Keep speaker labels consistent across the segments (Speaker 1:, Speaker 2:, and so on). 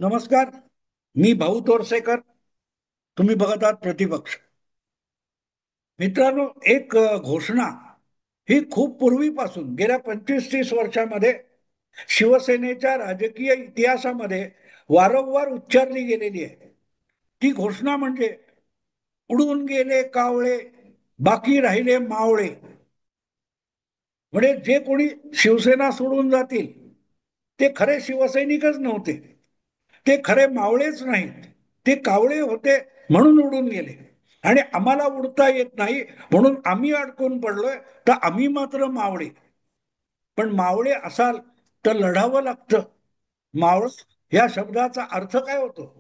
Speaker 1: नमस्कार. मी भाऊ तोरसेकर. तुम्ही बघत आहात प्रतिपक्ष. मित्रांनो, एक घोषणा ही खूप पूर्वीपासून गेल्या 25-30 वर्षामध्ये शिवसेनेच्या राजकीय इतिहासामध्ये वारंवार उच्चारली गेलेली आहे. ती घोषणा म्हणजे उडून गेले कावळे, बाकी राहिले मावळे. म्हणजे जे कोणी शिवसेना सोडून जातील ते खरे शिवसैनिकच नव्हते, ते खरे मावळेच नाहीत, ते कावळे होते म्हणून उडून गेले. आणि आम्हाला उडता येत नाही म्हणून आम्ही अडकून पडलोय, तर आम्ही मात्र मावळे. पण मावळे असाल तर लढावं लागतं. मावळ या शब्दाचा अर्थ काय होतो?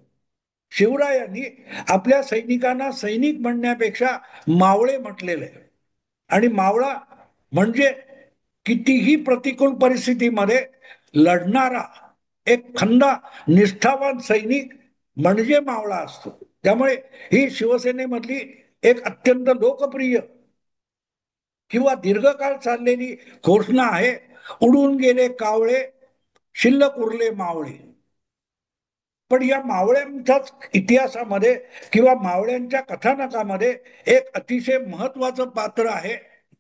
Speaker 1: शिवरायांनी आपल्या सैनिकांना सैनिक म्हणण्यापेक्षा मावळे म्हटलेलं आहे. आणि मावळा म्हणजे कितीही प्रतिकूल परिस्थितीमध्ये लढणारा एक खंदा निष्ठावान सैनिक म्हणजे मावळा असतो. त्यामुळे ही शिवसेनेमधली एक अत्यंत लोकप्रिय किंवा दीर्घकाळ चाललेली घोषणा आहे. उडून गेले कावळे, शिल्लक उरले मावळे. पण या मावळ्यांच्याच इतिहासामध्ये किंवा मावळ्यांच्या कथानकामध्ये एक अतिशय महत्वाचं पात्र आहे.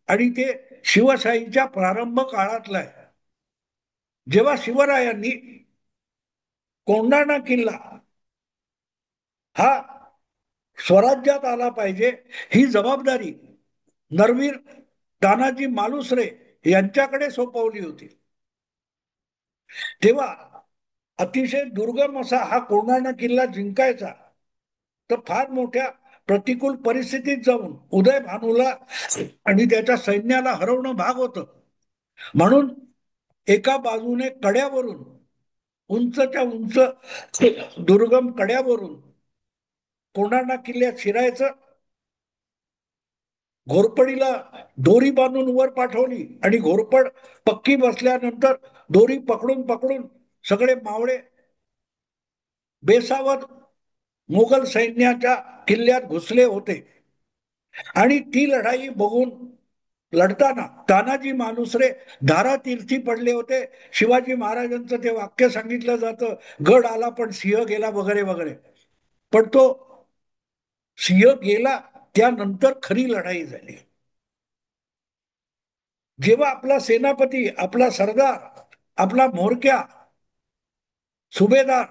Speaker 1: आणि ते शिवशाहीच्या प्रारंभ काळातलं आहे. जेव्हा शिवरायांनी कोंढाणा किल्ला हा स्वराज्यात आला पाहिजे, ही जबाबदारी नरवीर तानाजी मालुसरे यांच्याकडे सोपवली होती, तेव्हा अतिशय दुर्गम असा हा कोंढाणा किल्ला जिंकायचा तर फार मोठ्या प्रतिकूल परिस्थितीत जाऊन उदय भानूला आणि त्याच्या सैन्याला हरवणं भाग होतं. म्हणून एका बाजूने कड्यावरून, उंचच्या उंच दुर्गम कड्यावरून कोंढाणा किल्ल्यात शिरायचं, घोरपडीला दोरी बांधून वर पाठवली आणि घोरपड पक्की बसल्यानंतर दोरी पकडून पकडून सगळे मावळे बेसावत मोगल सैन्याच्या किल्ल्यात घुसले होते. आणि ती लढाई बघून लढताना तानाजी मालुसरे धारातीर्थी पडले होते. शिवाजी महाराजांचं ते वाक्य सांगितलं जातं, गड आला पण सिंह गेला वगैरे वगैरे. पण तो सिंह गेला त्यानंतर खरी लढाई झाली. जेव्हा आपला सेनापती, आपला सरदार, आपला म्होरक्या सुभेदार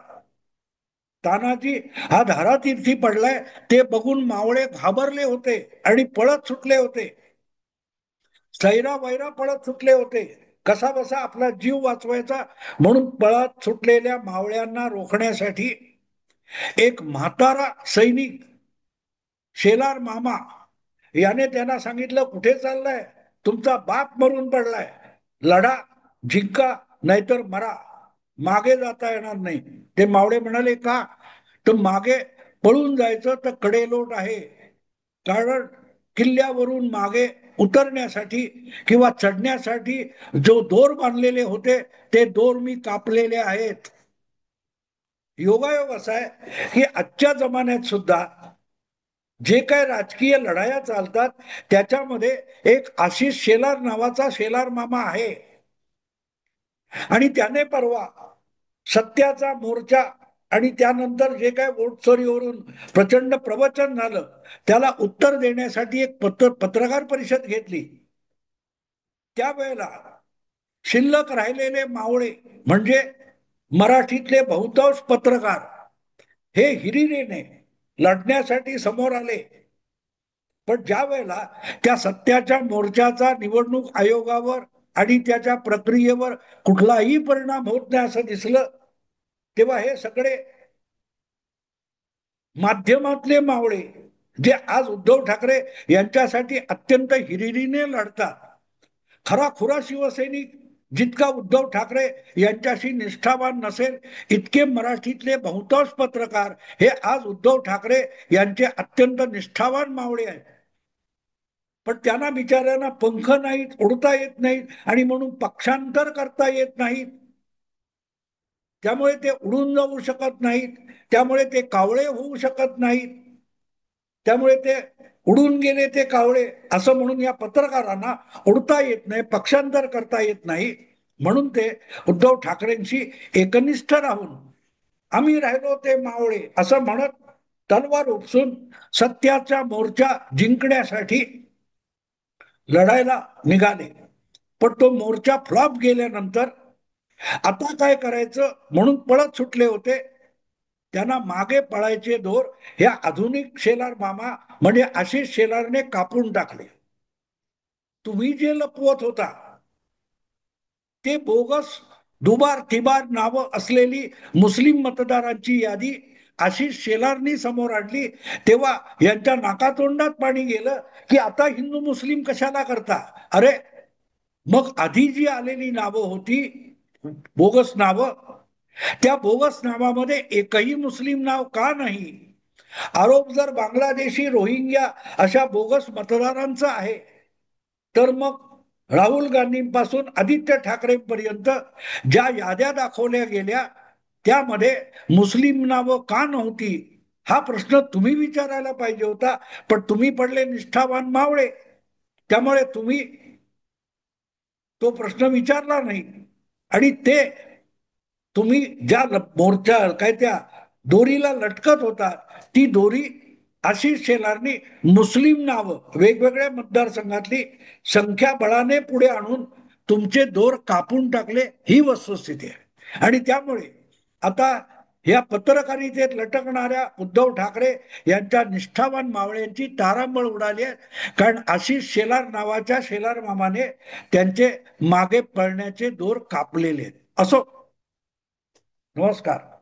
Speaker 1: तानाजी हा धारातीर्थी पडलाय, ते बघून मावळे घाबरले होते आणि पळत सुटले होते. सैरा वैरा पळत सुटले होते. कसा बसा आपला जीव वाचवायचा म्हणून पळत सुटलेल्या मावळ्यांना रोखण्यासाठी एक म्हातारा सैनिक शेलार मामा याने त्यांना सांगितलं, कुठे चाललाय? तुमचा बाप मरून पडलाय, लढा, जिंका नाहीतर मरा, मागे जाता येणार नाही. ते मावळे म्हणाले, का? तर मागे पळून जायचं तर कडेलोट आहे, कारण किल्ल्यावरून मागे उतरण्यासाठी किंवा चढण्यासाठी जो दोर बांधलेले होते ते दोर मी कापलेले आहेत. योगायोग असा आहे की आजच्या जमान्यात सुद्धा जे काय राजकीय लढाया चालतात त्याच्यामध्ये एक आशिष शेलार नावाचा शेलार मामा आहे. आणि त्याने परवा सत्याचा मोर्चा आणि त्यानंतर जे काय वोट चोरीवरून प्रचंड प्रवचन झालं त्याला उत्तर देण्यासाठी एक पत्रकार परिषद घेतली. त्यावेळेला शिल्लक राहिलेले मावळे म्हणजे मराठीतले बहुतांश पत्रकार हे हिरिरीने लढण्यासाठी समोर आले. पण ज्या वेळेला त्या सत्याच्या मोर्चाचा निवडणूक आयोगावर आणि त्याच्या प्रक्रियेवर कुठलाही परिणाम होत नाही असं दिसलं, तेव्हा हे सगळे माध्यमातले मावळे जे आज उद्धव ठाकरे यांच्यासाठी अत्यंत हिरिरीने लढतात, खराखुरा शिवसैनिक जितका उद्धव ठाकरे यांच्याशी निष्ठावान नसेल इतके मराठीतले बहुतांश पत्रकार हे आज उद्धव ठाकरे यांचे अत्यंत निष्ठावान मावळे आहेत. पण त्यांना बिचाऱ्यांना पंख नाहीत, उडता येत नाहीत आणि म्हणून पक्षांतर करता येत नाहीत. त्यामुळे ते उडून जाऊ शकत नाहीत, त्यामुळे ते कावळे होऊ शकत नाहीत. त्यामुळे ते उडून गेले ते कावळे असं म्हणून या पत्रकारांना उडता येत नाही, पक्षांतर करता येत नाही. म्हणून ते उद्धव ठाकरेंशी एकनिष्ठ राहून आम्ही राहिलो ते मावळे असं म्हणत तलवार उपसून सत्याचा मोर्चा जिंकण्यासाठी लढायला निघाले. पण तो मोर्चा फ्लॉप गेल्यानंतर आता काय करायचं म्हणून पळत सुटले होते. त्यांना मागे पळायचे दोर ह्या आधुनिक शेलार मामा म्हणजे आशिष शेलारने कापून टाकले. तुम्ही जे लपवत होता ते बोगस दुबार तिबार नावं असलेली मुस्लिम मतदारांची यादी आशिष शेलारनी समोर आणली, तेव्हा यांच्या नाकातोंडात पाणी गेलं की आता हिंदू मुस्लिम कशाला करता. अरे मग आधी जी आलेली नावं होती बोगस नावं, त्या बोगस नावामध्ये एकही मुस्लिम नाव का नाही. आरोप जर बांगलादेशी रोहिंग्या अशा बोगस मतदारांचा आहे तर मग राहुल गांधींपासून आदित्य ठाकरेंपर्यंत ज्या याद्या दाखवल्या गेल्या त्यामध्ये मुस्लिम नावं का नव्हती हा प्रश्न तुम्ही विचारायला पाहिजे होता. पण तुम्ही पडले निष्ठावान मावळे, त्यामुळे तुम्ही तो प्रश्न विचारला नाही. आणि ते तुम्ही ज्या मोर्चा काय त्या दोरीला लटकत होता ती दोरी आशिष शेलारनी मुस्लिम नावं वेगवेगळ्या मतदारसंघातली संख्याबळाने पुढे आणून तुमचे दोर कापून टाकले, ही वस्तुस्थिती आहे. आणि त्यामुळे आता या पत्रकारितेत लटकणाऱ्या उद्धव ठाकरे यांच्या निष्ठावान मावळ्यांची तारांबळ उडाली आहे. कारण आशिष शेलार नावाच्या शेलार मामाने त्यांचे मागे पळण्याचे दोर कापलेले आहेत. असो, नमस्कार.